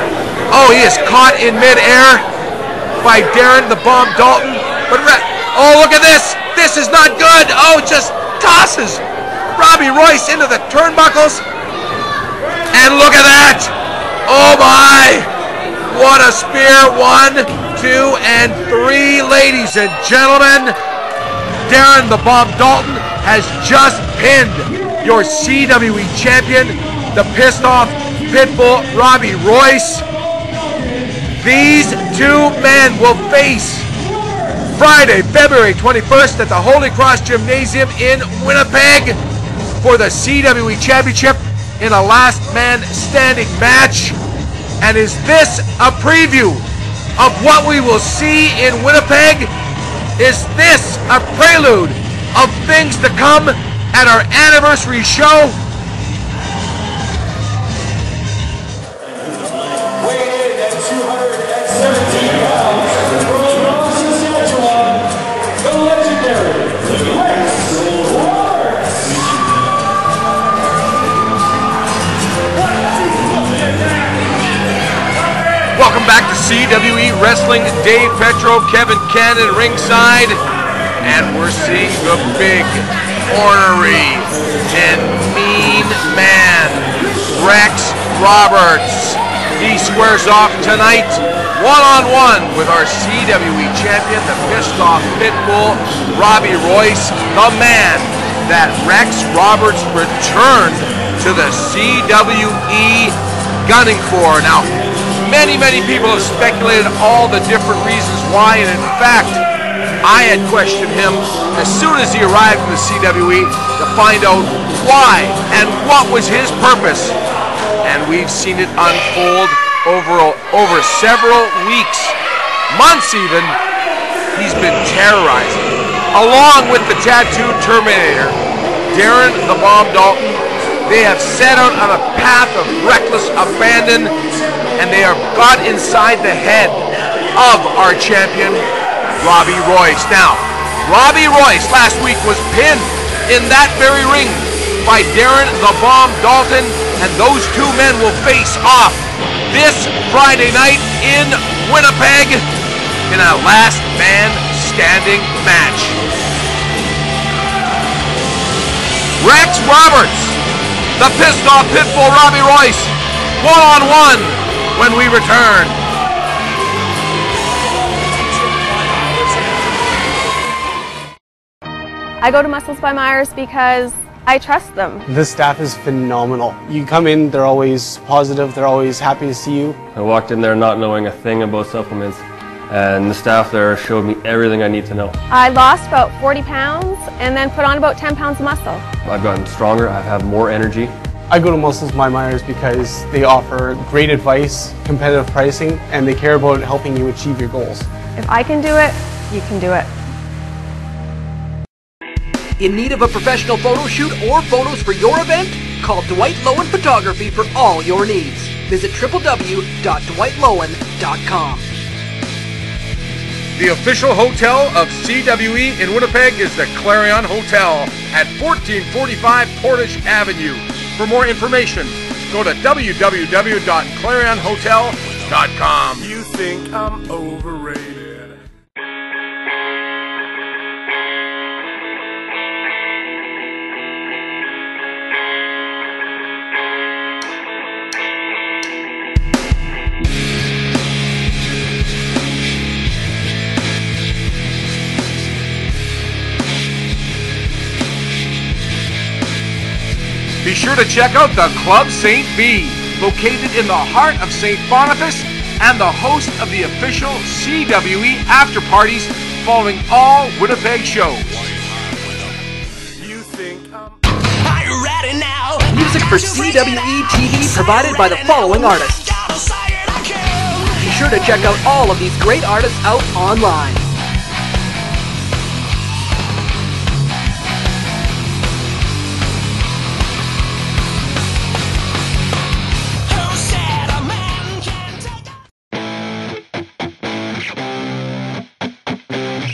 Oh, he is caught in midair by Darren the Bomb Dalton. But oh, look at this. This is not good. Oh, just tosses Robbie Royce into the turnbuckles. And look at that. Oh my. What a spear. 1, 2, and 3, ladies and gentlemen. Darren the Bomb Dalton has just pinned your CWE champion, the pissed off Pitbull Robbie Royce. These 2 men will face Friday, February 21st at the Holy Cross Gymnasium in Winnipeg for the CWE Championship in a last man standing match. And is this a preview of what we will see in Winnipeg? Is this a prelude of things to come at our anniversary show? Weighing in at 217 pounds, from Saskatchewan, the legendary Rex Roberts. Welcome back to CWE Wrestling. Dave Petro, Kevin Cannon ringside. And we're seeing the big, ornery, and mean man, Rex Roberts. He squares off tonight, one-on-one with our CWE champion, the pissed off Pitbull, Robbie Royce, the man that Rex Roberts returned to the CWE gunning for. Now, many people have speculated all the different reasons why, and in fact, I had questioned him as soon as he arrived in the CWE to find out why and what was his purpose. And we've seen it unfold over several weeks, months even. He's been terrorizing, along with the Tattooed Terminator, Darren the Bomb Dalton, They have set out on a path of reckless abandon, and they have got inside the head of our champion, Robbie Royce. Now, Robbie Royce last week was pinned in that very ring by Darren the Bomb Dalton, and those two men will face off this Friday night in Winnipeg in a last man standing match. Rex Roberts, the pissed off pitbull Robbie Royce, one-on-one when we return. I go to Muscles by Myers because I trust them. This staff is phenomenal. You come in, they're always positive, they're always happy to see you. I walked in there not knowing a thing about supplements, and the staff there showed me everything I need to know. I lost about 40 pounds and then put on about 10 pounds of muscle. I've gotten stronger, I have more energy. I go to Muscles by Myers because they offer great advice, competitive pricing, and they care about helping you achieve your goals. If I can do it, you can do it. In need of a professional photo shoot or photos for your event? Call Dwight Lowen Photography for all your needs. Visit www.dwightlowen.com. The official hotel of CWE in Winnipeg is the Clarion Hotel at 1445 Portage Avenue. For more information, go to www.clarionhotel.com. You think I'm overrated? Be sure to check out the Club St. B, located in the heart of St. Boniface and the host of the official CWE after parties following all Winnipeg shows. Music for CWE TV provided by the following artists. Be sure to check out all of these great artists out online.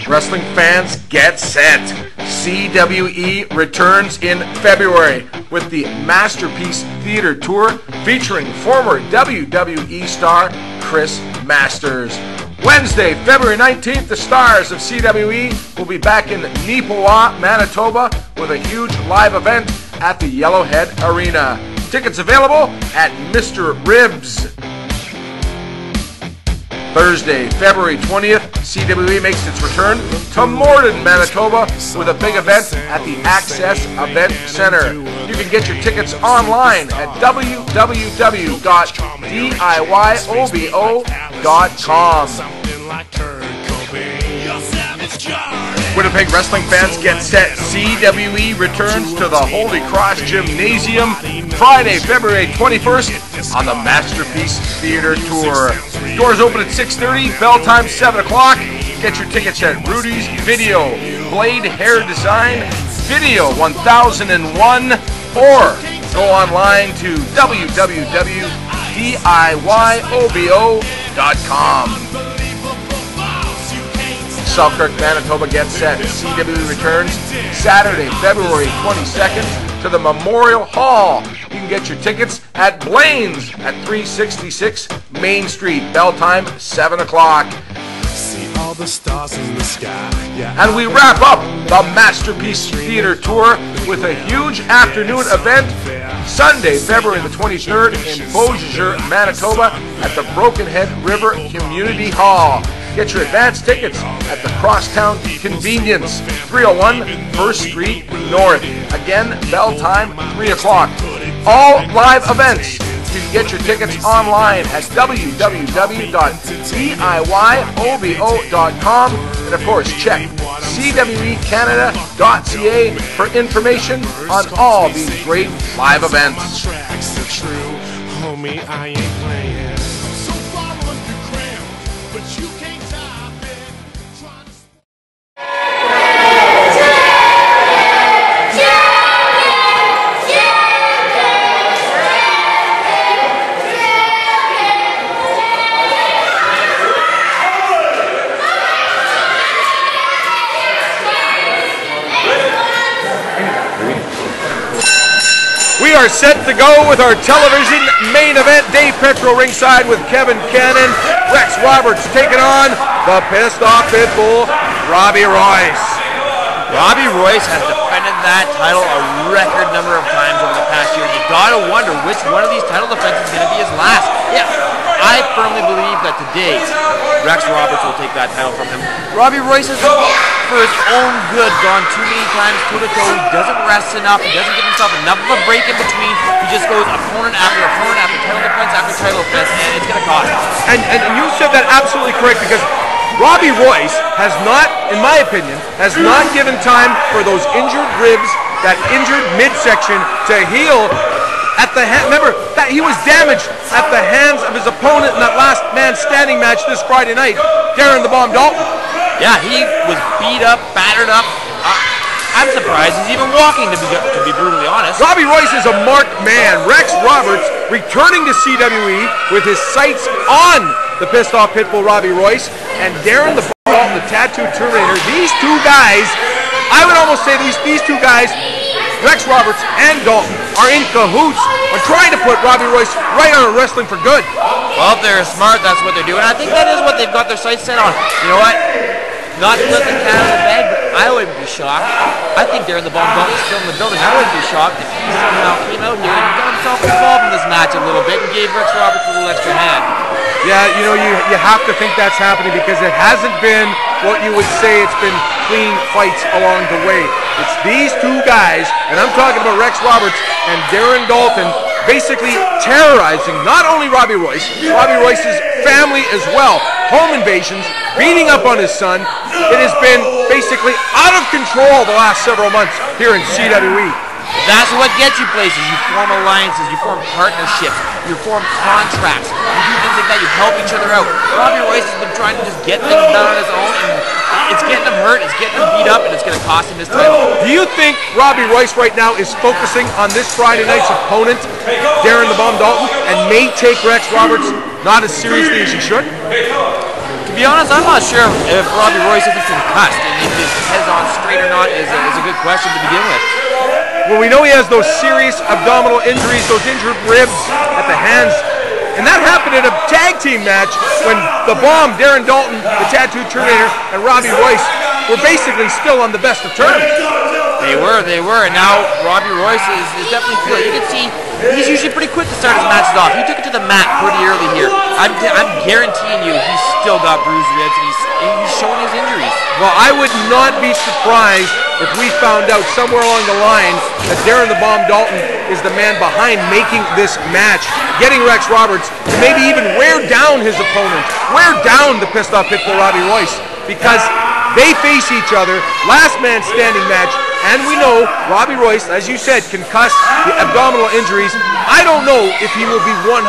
Wrestling fans, get set. CWE returns in February with the Masterpiece Theater Tour featuring former WWE star Chris Masters. Wednesday, February 19th, the stars of CWE will be back in Neepawa, Manitoba with a huge live event at the Yellowhead Arena. Tickets available at Mr. Ribs. Thursday, February 20th, CWE makes its return to Morden, Manitoba with a big event at the Access Event Center. You can get your tickets online at www.diyobo.com. Winnipeg wrestling fans, get set. CWE returns to the Holy Cross Gymnasium Friday, February 21st on the Masterpiece Theater Tour. Doors open at 6:30, bell time 7 o'clock. Get your tickets at Rudy's Video, Blade Hair Design, Video 1001, or go online to www.diyobo.com. Selkirk, Manitoba, gets set. CWE returns Saturday, February 22nd to the Memorial Hall. You can get your tickets at Blaine's at 366 Main Street. Bell time 7 o'clock. See all the stars in the sky. Yeah, and we wrap up the Masterpiece Theater Tour with a huge afternoon event Sunday, February the 23rd in Beausejour, Manitoba at the Broken Head River Community Hall. Get your advance tickets at the Crosstown Convenience, 301 1st Street North. Again, bell time 3 o'clock. All live events. You can get your tickets online at www.diyobo.com, and of course check cwecanada.ca for information on all these great live events. Homie, I ain't playing. are set to go with our television main event. Dave Petro ringside with Kevin Cannon. Rex Roberts taking on the pissed off Pitbull, Robbie Royce. Robbie Royce has defended that title a record number of times over the past year. You gotta wonder which one of these title defenses is gonna be his last. Yeah, I firmly believe that today Rex Roberts will take that title from him. Robbie Royce has, for his own good, gone too many times toe-to-toe. He doesn't rest enough. He doesn't give himself enough of a break in between. He just goes opponent after opponent after title defense after title defense, and it's gonna cost him. And you said that absolutely correct, because Robbie Royce has not, in my opinion, has not given time for those injured ribs, that injured midsection to heal at the hand. Remember that he was damaged at the hands of his opponent in that last man standing match this Friday night, Darren the Bomb Dalton. Yeah, he was beat up, battered up. I'm surprised he's even walking, to be brutally honest. Robbie Royce is a marked man. Rex Roberts returning to CWE with his sights on the pissed off Pitbull Robbie Royce, and Darren the Bomb, the Tattooed Terminator. These two guys, I would almost say these two guys, Rex Roberts and Dalton, are in cahoots on trying to put Robbie Royce right on wrestling for good. Well, if they're smart, that's what they're doing. I think that is what they've got their sights set on. You know what? Not to let the cat out of the bag, but I wouldn't be shocked. I think Darren the Bomb Dalton is still in the building. I wouldn't be shocked if he somehow came out here and got himself involved in this match a little bit and gave Rex Roberts a little extra hand. Yeah, you know, you have to think that's happening, because it hasn't been what you would say it's been clean fights along the way. It's these two guys, and I'm talking about Rex Roberts and Darren Dalton, basically terrorizing not only Robbie Royce's family as well. Home invasions, beating up on his son. It has been basically out of control the last several months here in CWE. That's what gets you places. You form alliances, you form partnerships, you form contracts, you do things like that, you help each other out. Robbie Royce has been trying to just get things done on his own, and it's getting him hurt, it's getting him beat up, and it's going to cost him his title. Do you think Robbie Royce right now is focusing on this Friday night's opponent, Darren the Bomb Dalton, and may take Rex Roberts not as seriously as he should? To be honest, I'm not sure if Robbie Royce isn't concussed, and if his head's on straight or not is a good question to begin with. Well, we know he has those serious abdominal injuries, those injured ribs at the hands. And that happened in a tag team match when the Bomb, Darren Dalton, the Tattooed Terminator, and Robbie Royce were basically still on the best of terms. They were, and now Robbie Royce is definitely feeling. You can see he's usually pretty quick to start his matches off. He took it to the mat pretty early here. I'm guaranteeing you he's still got bruised ribs, and he's showing his injuries. Well, I would not be surprised if we found out somewhere along the line that Darren the Bomb Dalton is the man behind making this match, getting Rex Roberts to maybe even wear down his opponent, wear down the pissed off Pitbull Robbie Royce, because they face each other, last man standing match, and we know Robbie Royce, as you said, concussed, the abdominal injuries. I don't know if he will be 100%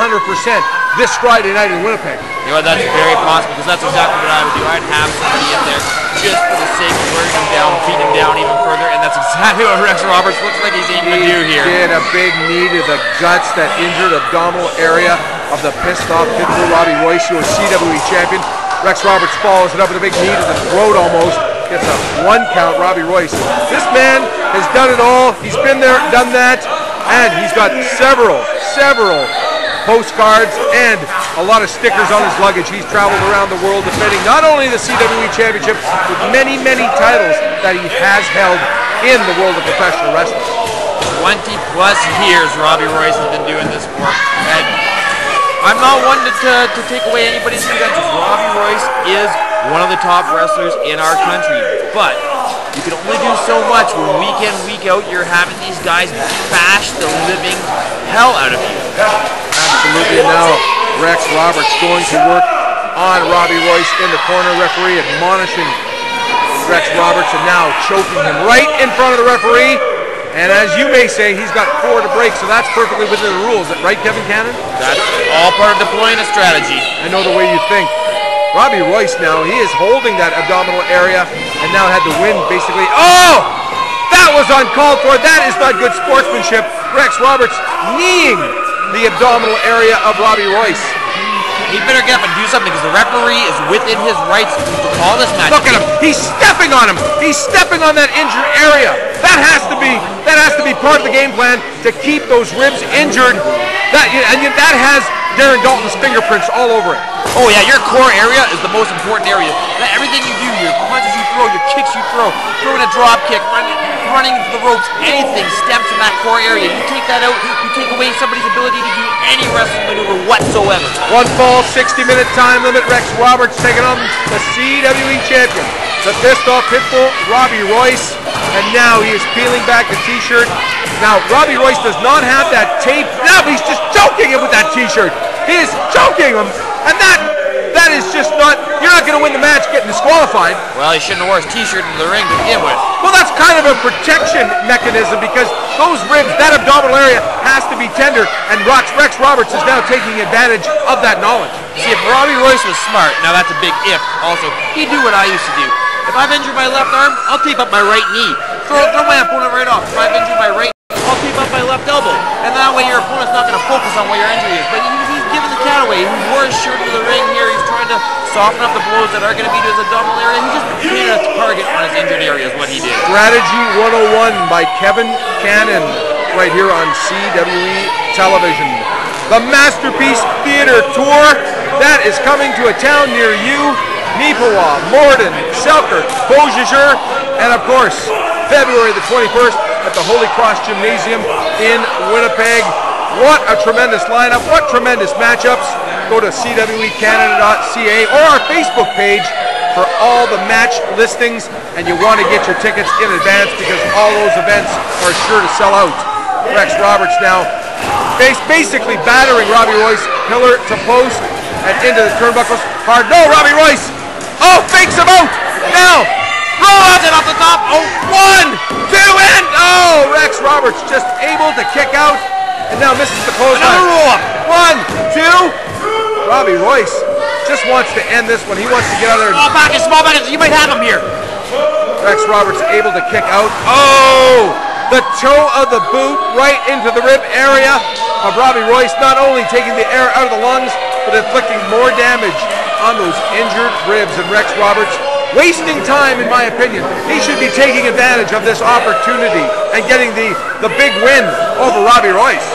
this Friday night in Winnipeg. You know what, that's very possible, because that's exactly what I would do. I'd have somebody in there just for the sake of wearing him down, beating him down even further, and that's exactly what Rex Roberts looks like he's aiming to do here. He did a big knee to the guts, that injured abdominal area of the pissed off Pitbull Robbie Royce, who is CWE champion. Rex Roberts follows it up with a big knee to the throat almost. Gets a 1 count, Robbie Royce. This man has done it all. He's been there, done that, and he's got several postcards and a lot of stickers on his luggage. He's traveled around the world defending not only the CWE Championship, but many titles that he has held in the world of professional wrestling. 20+ years Robbie Royce has been doing this for, and I'm not one to take away anybody's credentials. Robbie Royce is one of the top wrestlers in our country, but you can only do so much when week in, week out you're having these guys bash the living hell out of you. Absolutely. Now Rex Roberts going to work on Robbie Royce in the corner. Referee admonishing Rex Roberts and now choking him right in front of the referee. And as you may say, he's got 4 to break, so that's perfectly within the rules. Right, Kevin Cannon? That's all part of deploying a strategy. I know the way you think. Robbie Royce now, he is holding that abdominal area and now had to win basically. Oh! That was uncalled for. That is not good sportsmanship. Rex Roberts kneeing the abdominal area of Robbie Royce. he better get up and do something because the referee is within his rights to call this match. Look at him. He's stepping on him. He's stepping on that injured area. That has to be part of the game plan to keep those ribs injured. That has Darren Dalton's fingerprints all over it. Oh yeah, your core area is the most important area. Everything you do, your punches you throw, your kicks you throw, throwing a drop kick, running into the ropes, anything stems from that core area. You take that out, you take away somebody's ability to do any wrestling maneuver whatsoever. One fall, 60-minute time limit. Rex Roberts taking on the CWE champion, the pissed-off Pitbull, Robbie Royce. And now he is peeling back the t-shirt. Now, Robbie Royce does not have that tape. Now he's just choking him with that t-shirt. He is choking him. And that is just not, you're not going to win the match getting disqualified. Well, he shouldn't have worn his t-shirt in the ring to begin with. Well, that's kind of a protection mechanism because those ribs, that abdominal area has to be tender, and Rex Roberts is now taking advantage of that knowledge. See, if Robbie Royce was smart, now that's a big if also, he'd do what I used to do. If I've injured my left arm, I'll tape up my right knee. Throw my opponent right off. If I've injured my right knee, I'll tape up my left elbow. And that way your opponent's not going to focus on what your injury is. But he's giving the cat away. He wore his shirt into the ring here. He's trying to soften up the blows that are going to be to his abdominal area. He just painted a target on his injured area is what he did. Strategy 101 by Kevin Cannon right here on CWE Television. The Masterpiece Theater Tour, that is coming to a town near you. Neepawa, Morden, Selkirk, Beausejour, and of course, February the 21st at the Holy Cross Gymnasium in Winnipeg. What a tremendous lineup, what tremendous matchups. Go to cwecanada.ca or our Facebook page for all the match listings, and you want to get your tickets in advance because all those events are sure to sell out. Rex Roberts now basically battering Robbie Royce pillar to post and into the turnbuckles. Hard, no, Robbie Royce. Oh, fakes him out. Now, throws it off the top. Oh, 1, 2, and oh, Rex Roberts just able to kick out, and now misses the clothesline. Another roll up. 1, 2. Robbie Royce just wants to end this one. He wants to get out of there. Small back. You might have him here. Rex Roberts able to kick out. Oh, the toe of the boot right into the rib area of Robbie Royce, not only taking the air out of the lungs, but inflicting more damage on those injured ribs. And Rex Roberts wasting time, in my opinion. He should be taking advantage of this opportunity and getting the big win over Robbie Royce.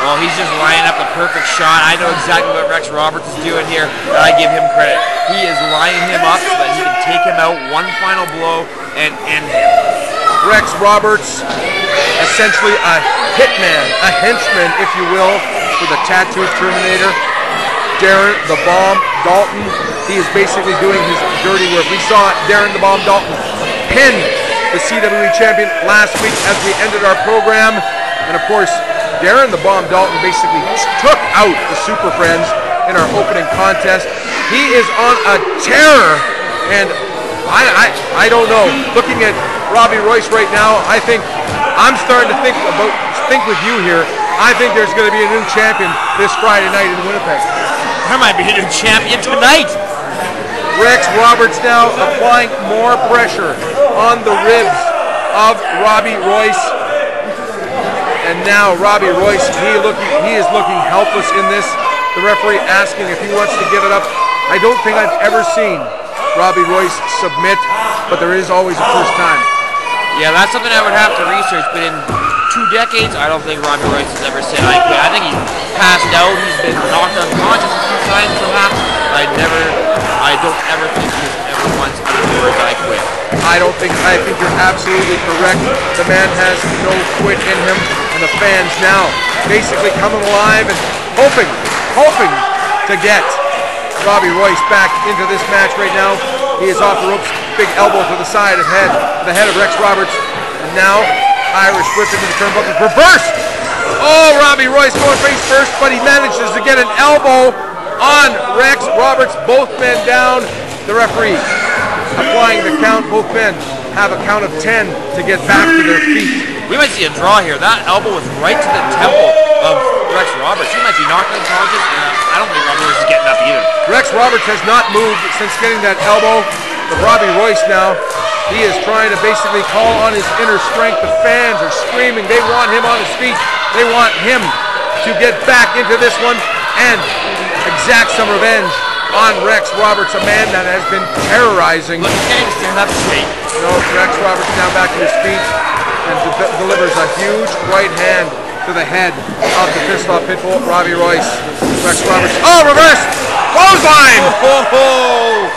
Well, he's just lining up the perfect shot. I know exactly what Rex Roberts is doing here, and I give him credit. He is lining him up so that he can take him out, one final blow, and end him. Rex Roberts, essentially a hitman, a henchman, if you will, for the Tattooed Terminator. Darren the Bomb Dalton, he is basically doing his dirty work. We saw Darren the Bomb Dalton pin the CWE champion last week as we ended our program. And of course, Darren the Bomb Dalton basically took out the Super Friends in our opening contest. He is on a terror, and I don't know. Looking at Robbie Royce right now, I'm starting to think with you here. I think there's going to be a new champion this Friday night in Winnipeg. There might be a new champion tonight. Rex Roberts now applying more pressure on the ribs of Robbie Royce. And now Robbie Royce, he is looking helpless in this. The referee asking if he wants to give it up. I don't think I've ever seen Robbie Royce submit, but there is always a first time. Yeah, that's something I would have to research, but in 2 decades, I don't think Robbie Royce has ever said I quit. I think he's passed out, he's been knocked unconscious a few times perhaps. I don't ever think he's ever once uttered the words I quit. I think you're absolutely correct. The man has no quit in him, and the fans now basically coming alive and hoping to get Robbie Royce back into this match right now. He is off the ropes, big elbow to the side of the head of Rex Roberts, and now Irish whip into the turnbuckle, reversed. Oh, Robbie Royce going face first, but he manages to get an elbow on Rex Roberts. Both men down. The referee applying the count. Both men have a count of 10 to get back to their feet. We might see a draw here. That elbow was right to the temple of Rex Roberts. He might be knocked unconscious, and I don't think Robbie Royce is getting up either. Rex Roberts has not moved since getting that elbow. But Robbie Royce now, he is trying to basically call on his inner strength. The fans are screaming. They want him on his feet. They want him to get back into this one and exact some revenge on Rex Roberts, a man that has been terrorizing. Look at him stand up straight. No, Rex Roberts now back to his feet and delivers a huge right hand to the head of the pissed off Pitbull, Robbie Royce. Rex Roberts, oh, reverse! Clothesline! Oh,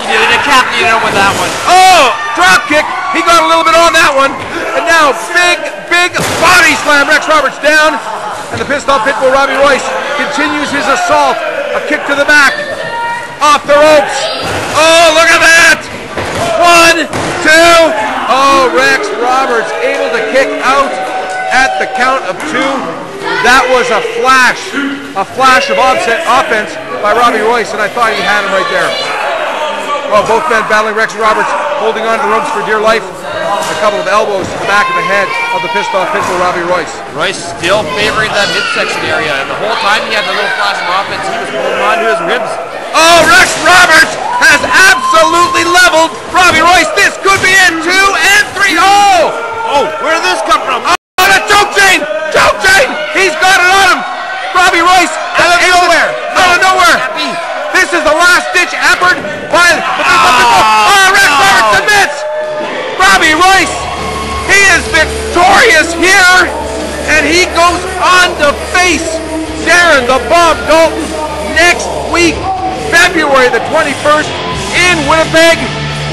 he decapitated him with that one. Oh, drop kick. He got a little bit on that one. And now, big body slam. Rex Roberts down. And the pissed off Pitbull, Robbie Royce, continues his assault. A kick to the back. Off the ropes. Oh, look at that. 1, 2. Oh, Rex Roberts able to kick out at the count of 2. That was a flash of offense by Robbie Royce, and I thought he had him right there. Well, both men battling. Rex Roberts holding on to the ropes for dear life. A couple of elbows to the back of the head of the pissed off Pitbull, Robbie Royce. Royce still favoring that midsection area, and the whole time he had the little flash of offense, he was holding on to his ribs. Oh, Rex Roberts has absolutely leveled Robbie Royce. This could be it. 2 and 3. Oh, where did this come from? Oh, the choke chain! Choke chain! He's got it on him! Robbie Royce out of nowhere! This is the last-ditch effort by the Rex Roberts submits! Robbie Royce, he is victorious here, and he goes on to face Darren the Bomb Dalton next week, February the 21st in Winnipeg.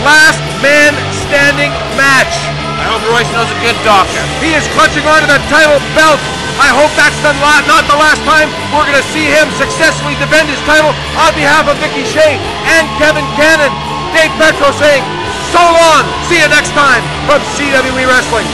Last man standing match. I hope Royce knows a good doctor. He is clutching onto that title belt. I hope that's not the last time we're going to see him successfully defend his title. On behalf of Vicky Shea and Kevin Cannon, Dave Petro saying, so long. See you next time from CWE Wrestling.